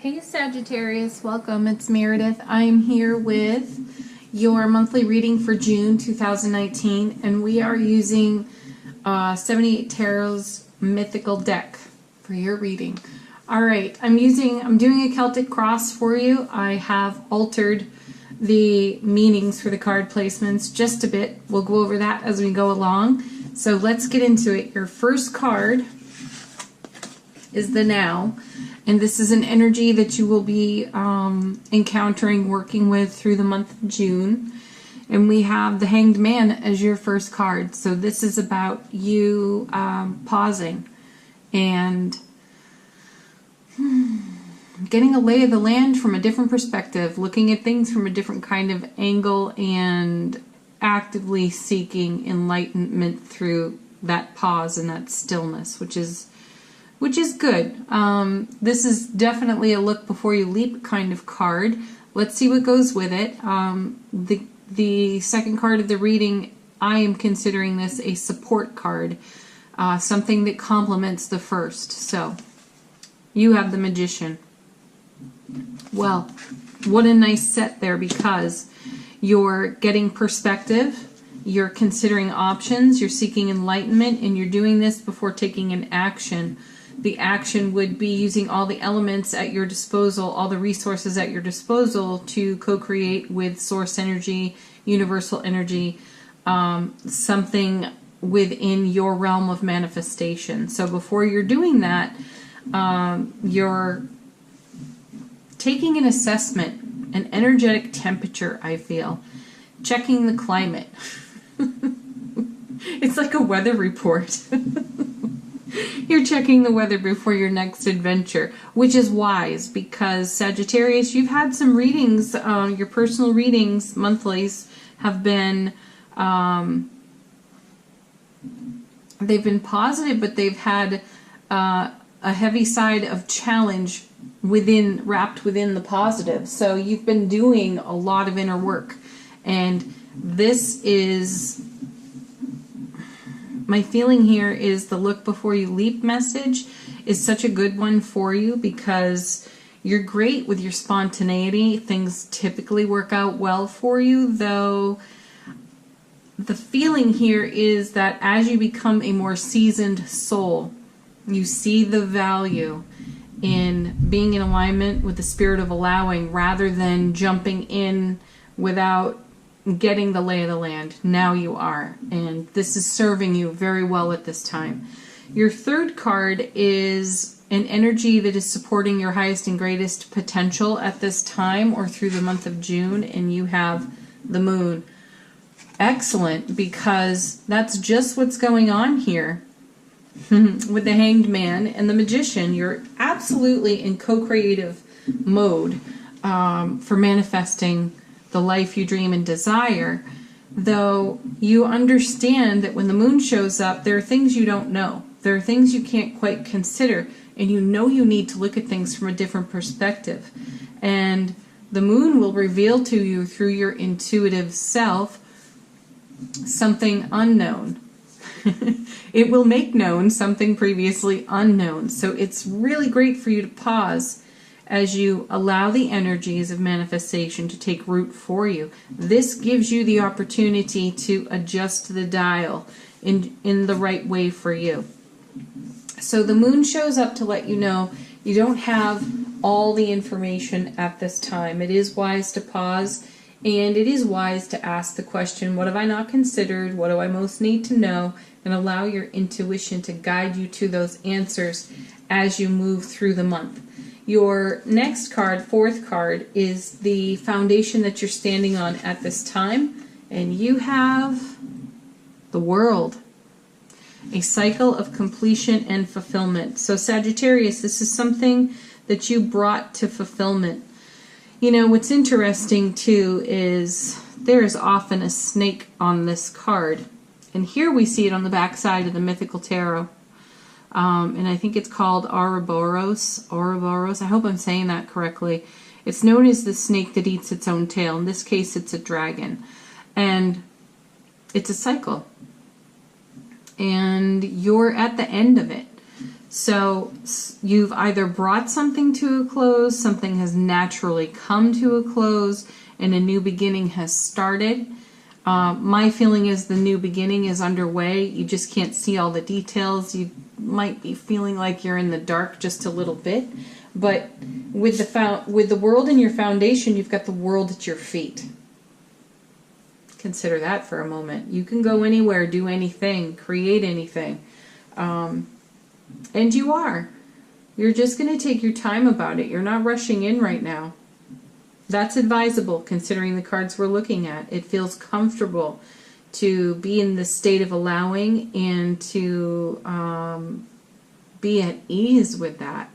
Hey Sagittarius, welcome. It's Meredith. I'm here with your monthly reading for June 2019, and we are using 78 Tarot's mythical deck for your reading. Alright, I'm doing a Celtic cross for you. I have altered the meanings for the card placements just a bit. We'll go over that as we go along. So let's get into it. Your first card is the Now. And this is an energy that you will be encountering, working with through the month of June. And we have the Hanged Man as your first card. So this is about you pausing and getting a lay of the land from a different perspective, looking at things from a different kind of angle, and actively seeking enlightenment through that pause and that stillness, which is good. This is definitely a look before you leap kind of card. Let's see what goes with it. The second card of the reading, I am considering this a support card, something that complements the first. So you have the Magician. Well, what a nice set there, because you're getting perspective, you're considering options, you're seeking enlightenment, and you're doing this before taking an action. The action would be using all the elements at your disposal, all the resources at your disposal to co-create with source energy, universal energy, something within your realm of manifestation. So before you're doing that, you're taking an assessment, an energetic temperature, I feel, checking the climate. It's like a weather report. You're checking the weather before your next adventure, which is wise, because Sagittarius, you've had some readings, your personal readings, monthlies, have been, they've been positive, but they've had a heavy side of challenge wrapped within the positive. So you've been doing a lot of inner work, and this is... my feeling here is the look before you leap message is such a good one for you, because you're great with your spontaneity. Things typically work out well for you, though the feeling here is that as you become a more seasoned soul, you see the value in being in alignment with the spirit of allowing, rather than jumping in without getting the lay of the land. Now you are, and this is serving you very well at this time. Your third card is an energy that is supporting your highest and greatest potential at this time, or through the month of June, and you have the Moon. Excellent, because that's just what's going on here. With the Hanged Man and the Magician, you're absolutely in co-creative mode for manifesting the life you dream and desire, though you understand that when the Moon shows up, there are things you don't know. There are things you can't quite consider, and you know you need to look at things from a different perspective. And the Moon will reveal to you through your intuitive self something unknown. It will make known something previously unknown. So it's really great for you to pause as you allow the energies of manifestation to take root for you. This gives you the opportunity to adjust the dial in the right way for you. So the Moon shows up to let you know you don't have all the information at this time. It is wise to pause, and it is wise to ask the question, what have I not considered? What do I most need to know? And allow your intuition to guide you to those answers as you move through the month. Your next card, fourth card, is the foundation that you're standing on at this time, and you have the World, a cycle of completion and fulfillment. So Sagittarius, this is something that you brought to fulfillment. You know, what's interesting too is there is often a snake on this card, and here we see it on the back side of the mythical tarot. And I think it's called Ouroboros. I hope I'm saying that correctly. It's known as the snake that eats its own tail. In this case, it's a dragon. And it's a cycle. And you're at the end of it. So you've either brought something to a close, something has naturally come to a close, and a new beginning has started. My feeling is the new beginning is underway. You just can't see all the details. You might be feeling like you're in the dark just a little bit. But with the world in your foundation, you've got the world at your feet. Consider that for a moment. You can go anywhere, do anything, create anything. And you are. You're just going to take your time about it. You're not rushing in right now. That's advisable considering the cards we're looking at. It feels comfortable to be in the state of allowing and to be at ease with that.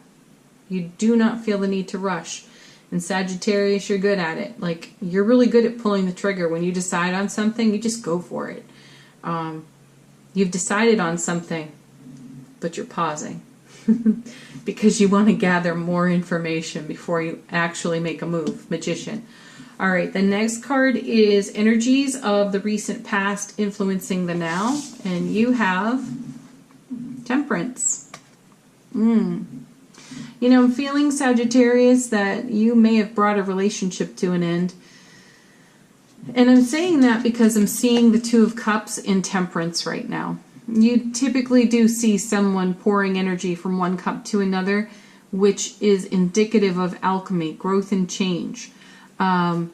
You do not feel the need to rush. And Sagittarius, you're good at it. Like, you're really good at pulling the trigger. When you decide on something, you just go for it. You've decided on something, but you're pausing because you want to gather more information before you actually make a move. Magician. All right, the next card is energies of the recent past influencing the now, and you have Temperance. You know, I'm feeling, Sagittarius, that you may have brought a relationship to an end. And I'm saying that because I'm seeing the Two of Cups in Temperance right now. You typically do see someone pouring energy from one cup to another, which is indicative of alchemy, growth and change. I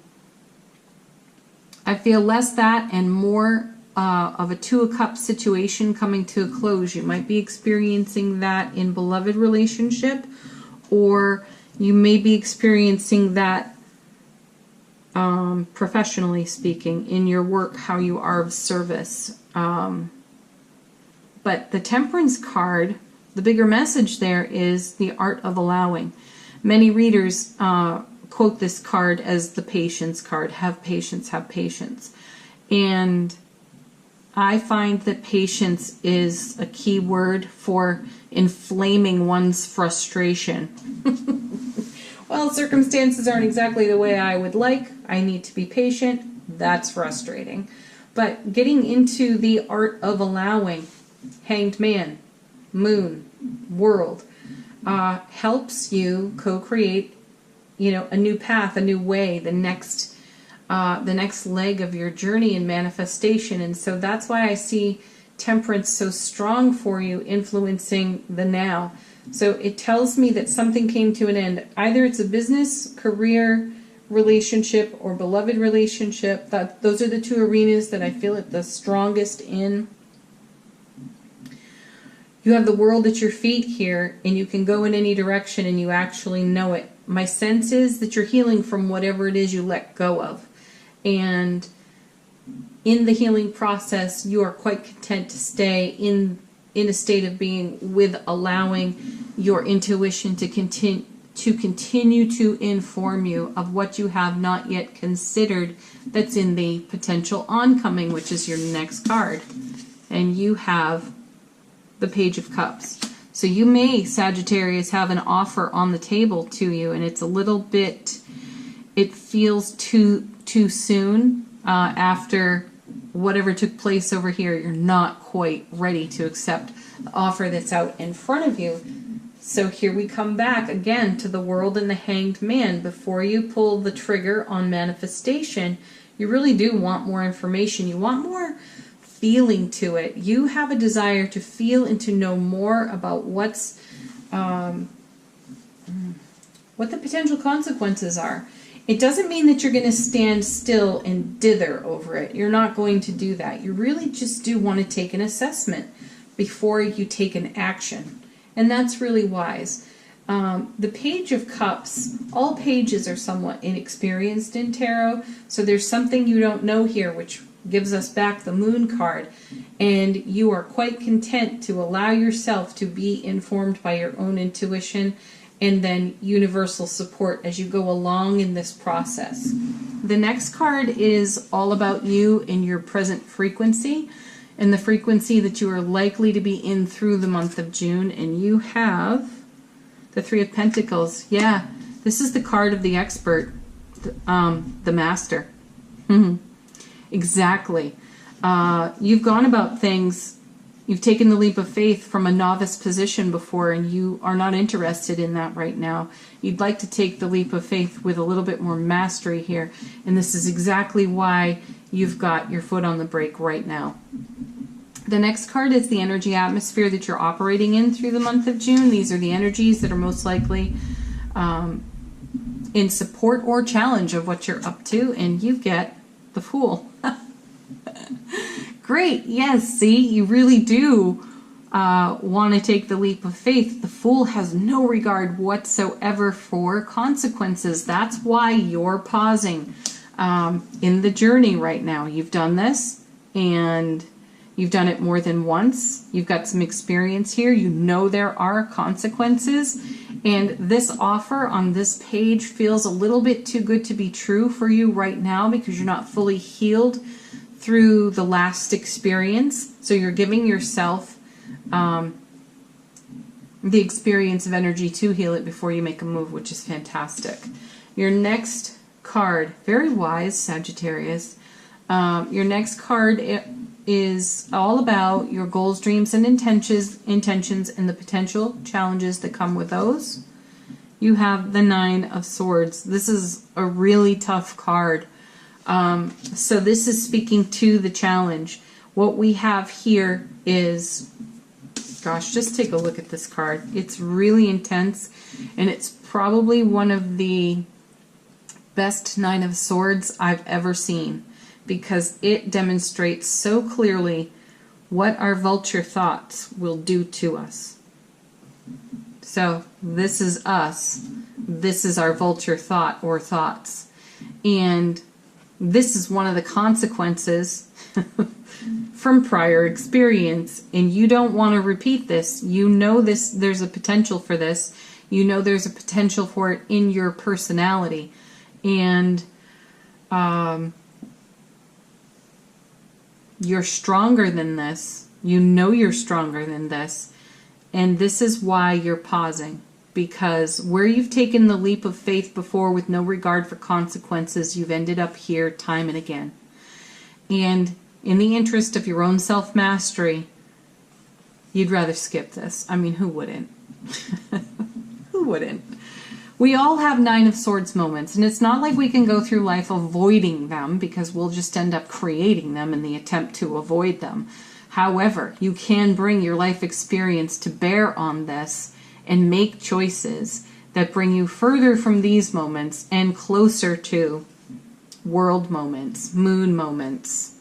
feel less that and more of a Two of Cups situation coming to a close. You might be experiencing that in beloved relationship, or you may be experiencing that professionally speaking in your work, how you are of service. But the Temperance card, the bigger message there is the art of allowing. Many readers quote this card as the patience card. Have patience, have patience. And I find that patience is a key word for inflaming one's frustration. Well, circumstances aren't exactly the way I would like. I need to be patient. That's frustrating. But getting into the art of allowing, Hanged Man, Moon, World, helps you co-create, you know, a new path, a new way, the next leg of your journey in manifestation. And so that's why I see Temperance so strong for you, influencing the now. So it tells me that something came to an end. Either it's a business, career, relationship, or beloved relationship. Those are the two arenas that I feel it the strongest in. You have the world at your feet here, and you can go in any direction, and you actually know it. My sense is that you're healing from whatever it is you let go of. And in the healing process, you are quite content to stay in a state of being with allowing your intuition to continue to inform you of what you have not yet considered that's in the potential oncoming, which is your next card. And you have the Page of Cups. So you may, Sagittarius, have an offer on the table to you, and it's a little bit, it feels too soon after whatever took place over here. You're not quite ready to accept the offer that's out in front of you. So here we come back again to the World and the Hanged Man. Before you pull the trigger on manifestation, you really do want more information. You want more feeling to it. You have a desire to feel and to know more about what the potential consequences are. It doesn't mean that you're going to stand still and dither over it. You're not going to do that. You really just do want to take an assessment before you take an action. And that's really wise. The Page of Cups, all pages are somewhat inexperienced in tarot, so there's something you don't know here, which gives us back the Moon card. And you are quite content to allow yourself to be informed by your own intuition and then universal support as you go along in this process. The next card is all about you and your present frequency and the frequency that you are likely to be in through the month of June. And you have the Three of Pentacles. Yeah, this is the card of the expert, the master. Exactly. You've gone about things You've taken the leap of faith from a novice position before, and you are not interested in that right now. You'd like to take the leap of faith with a little bit more mastery here, and this is exactly why you've got your foot on the brake right now. The next card is the energy atmosphere that you're operating in through the month of June. These are the energies that are most likely in support or challenge of what you're up to, and you get the Fool. Great, yes, see, you really do want to take the leap of faith. The Fool has no regard whatsoever for consequences. That's why you're pausing in the journey right now. You've done this, and you've done it more than once. You've got some experience here. You know there are consequences, and this offer on this page feels a little bit too good to be true for you right now because you're not fully healed through the last experience. So you're giving yourself the experience of energy to heal it before you make a move, which is fantastic. Your next card, very wise, Sagittarius. Your next card is all about your goals, dreams, and intentions, and the potential challenges that come with those. You have the Nine of Swords. This is a really tough card. So this is speaking to the challenge. What we have here is, gosh, just take a look at this card. It's really intense, and it's probably one of the best Nine of Swords I've ever seen, because it demonstrates so clearly what our vulture thoughts will do to us. So this is us. This is our vulture thought or thoughts. And this is one of the consequences from prior experience, and you don't want to repeat this. You know this, there's a potential for this. You know there's a potential for it in your personality. And you're stronger than this. You know you're stronger than this. And this is why you're pausing. Because where you've taken the leap of faith before with no regard for consequences, you've ended up here time and again. And in the interest of your own self-mastery, you'd rather skip this. I mean, who wouldn't? Who wouldn't? We all have Nine of Swords moments, and it's not like we can go through life avoiding them, because we'll just end up creating them in the attempt to avoid them. However, you can bring your life experience to bear on this and make choices that bring you further from these moments and closer to world moments, moon moments,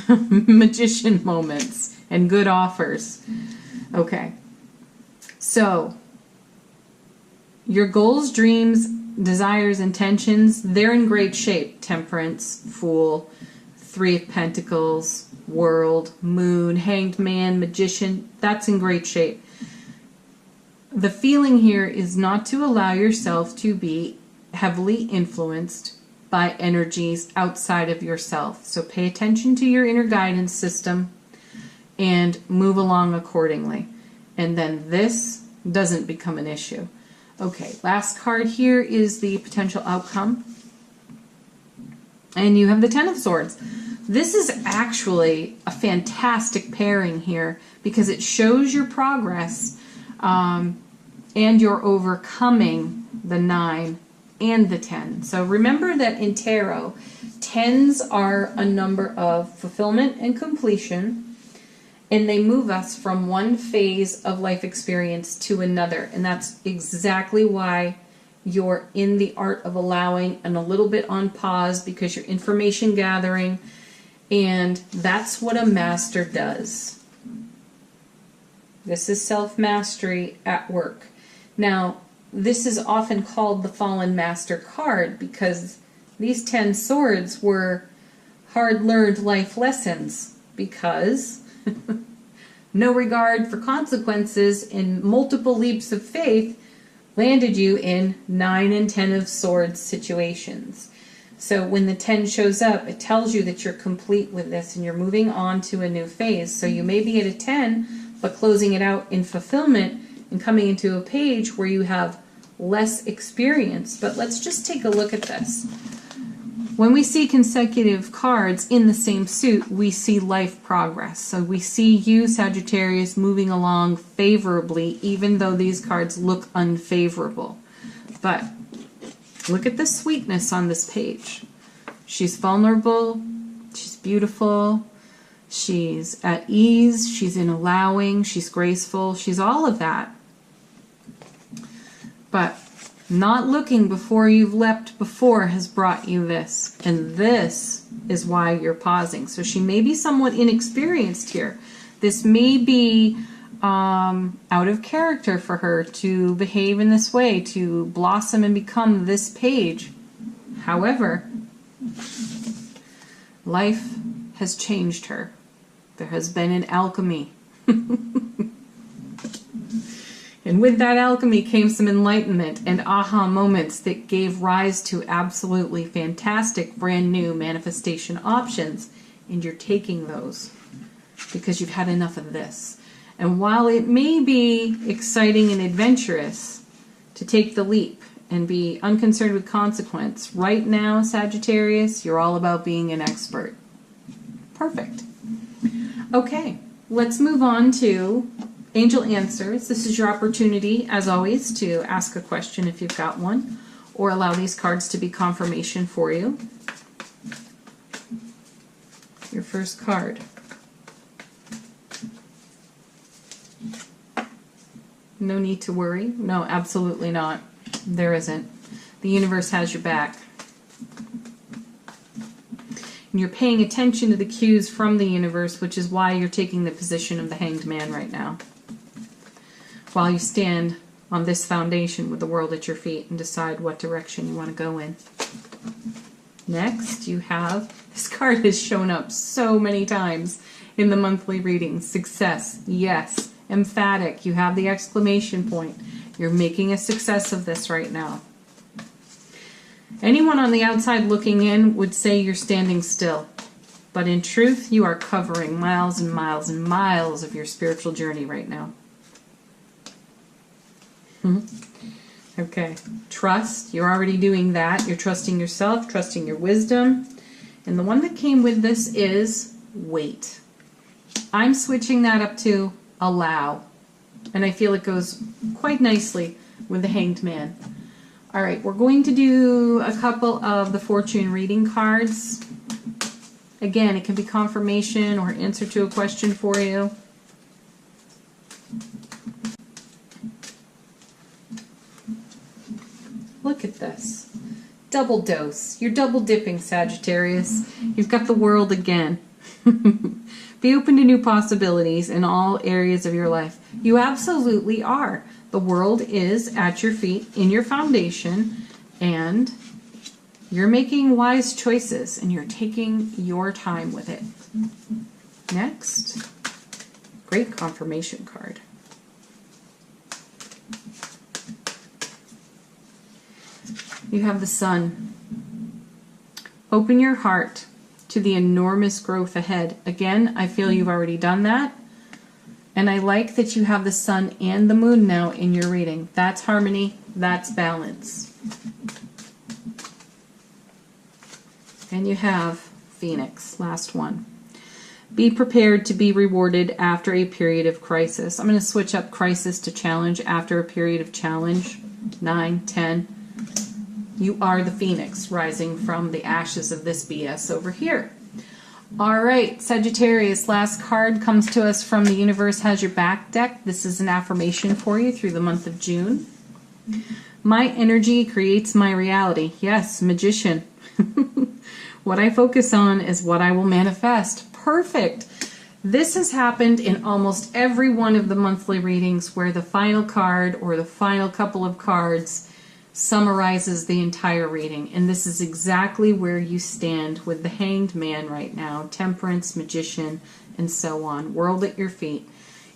magician moments, and good offers. Okay, so your goals, dreams, desires, intentions, they're in great shape. Temperance, Fool, Three of Pentacles, World, Moon, Hanged Man, Magician, that's in great shape. The feeling here is not to allow yourself to be heavily influenced by energies outside of yourself. So pay attention to your inner guidance system and move along accordingly. And then this doesn't become an issue. Okay, last card here is the potential outcome. And you have the Ten of Swords. This is actually a fantastic pairing here because it shows your progress and you're overcoming the 9 and the 10. So remember that in tarot, 10s are a number of fulfillment and completion, and they move us from one phase of life experience to another. And that's exactly why you're in the art of allowing and a little bit on pause, because you're information gathering, and that's what a master does. This is self-mastery at work. Now, this is often called the Fallen Master card because these 10 swords were hard-learned life lessons, because no regard for consequences and multiple leaps of faith landed you in 9 and 10 of swords situations. So when the 10 shows up, it tells you that you're complete with this and you're moving on to a new phase. So you may be at a 10, but closing it out in fulfillment and coming into a page where you have less experience. But let's just take a look at this. When we see consecutive cards in the same suit, we see life progress. So we see you, Sagittarius, moving along favorably, even though these cards look unfavorable. But look at the sweetness on this page. She's vulnerable, she's beautiful, she's at ease, she's in allowing, she's graceful, she's all of that. But not looking before you've leapt before has brought you this. And this is why you're pausing. So she may be somewhat inexperienced here. This may be out of character for her to behave in this way, to blossom and become this page. However, life has changed her. There has been an alchemy. And with that alchemy came some enlightenment and aha moments that gave rise to absolutely fantastic brand new manifestation options. And you're taking those because you've had enough of this. And while it may be exciting and adventurous to take the leap and be unconcerned with consequence, right now, Sagittarius, you're all about being an expert. Perfect. Okay, let's move on to Angel Answers. This is your opportunity, as always, to ask a question if you've got one, or allow these cards to be confirmation for you. Your first card. No need to worry. No, absolutely not. There isn't. The universe has your back. And you're paying attention to the cues from the universe, which is why you're taking the position of the Hanged Man right now, while you stand on this foundation with the world at your feet and decide what direction you want to go in. Next, you have, this card has shown up so many times in the monthly readings. Success, yes. Emphatic, you have the exclamation point. You're making a success of this right now. Anyone on the outside looking in would say you're standing still. But in truth, you are covering miles and miles and miles of your spiritual journey right now. Okay, trust, you're already doing that. You're trusting yourself, trusting your wisdom. And the one that came with this is wait. I'm switching that up to allow. And I feel it goes quite nicely with the Hanged Man. All right, we're going to do a couple of the fortune reading cards. Again, it can be confirmation or answer to a question for you. Look at this. Double dose. You're double dipping, Sagittarius. You've got the world again. Be open to new possibilities in all areas of your life. You absolutely are. The world is at your feet, in your foundation, and you're making wise choices, and you're taking your time with it. Next, great confirmation card. You have the Sun. Open your heart to the enormous growth ahead. Again, I feel you've already done that. And I like that you have the Sun and the Moon now in your reading. That's harmony. That's balance. And you have Phoenix, last one. Be prepared to be rewarded after a period of crisis. I'm going to switch up crisis to challenge after a period of challenge. 9, 10. You are the Phoenix rising from the ashes of this BS over here. All right, Sagittarius, last card comes to us from the Universe Has Your Back deck. This is an affirmation for you through the month of June. My energy creates my reality. Yes, magician. What I focus on is what I will manifest. Perfect. This has happened in almost every one of the monthly readings where the final card or the final couple of cards summarizes the entire reading. And this is exactly where you stand with the Hanged Man right now. Temperance, magician, and so on. World at your feet.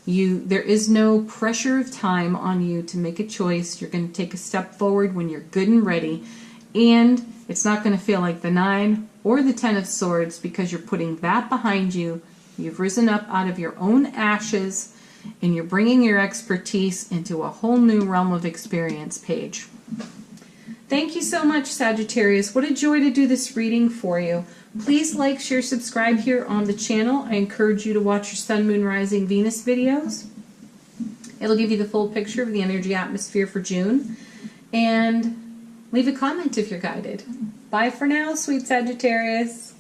There is no pressure of time on you to make a choice. You're going to take a step forward when you're good and ready. And it's not going to feel like the 9 or the 10 of Swords because you're putting that behind you. You've risen up out of your own ashes and you're bringing your expertise into a whole new realm of experience, Paige. Thank you so much, Sagittarius. What a joy to do this reading for you. Please like, share, subscribe here on the channel. I encourage you to watch your Sun, Moon, Rising, Venus videos. It'll give you the full picture of the energy atmosphere for June. And leave a comment if you're guided. Bye for now, sweet Sagittarius.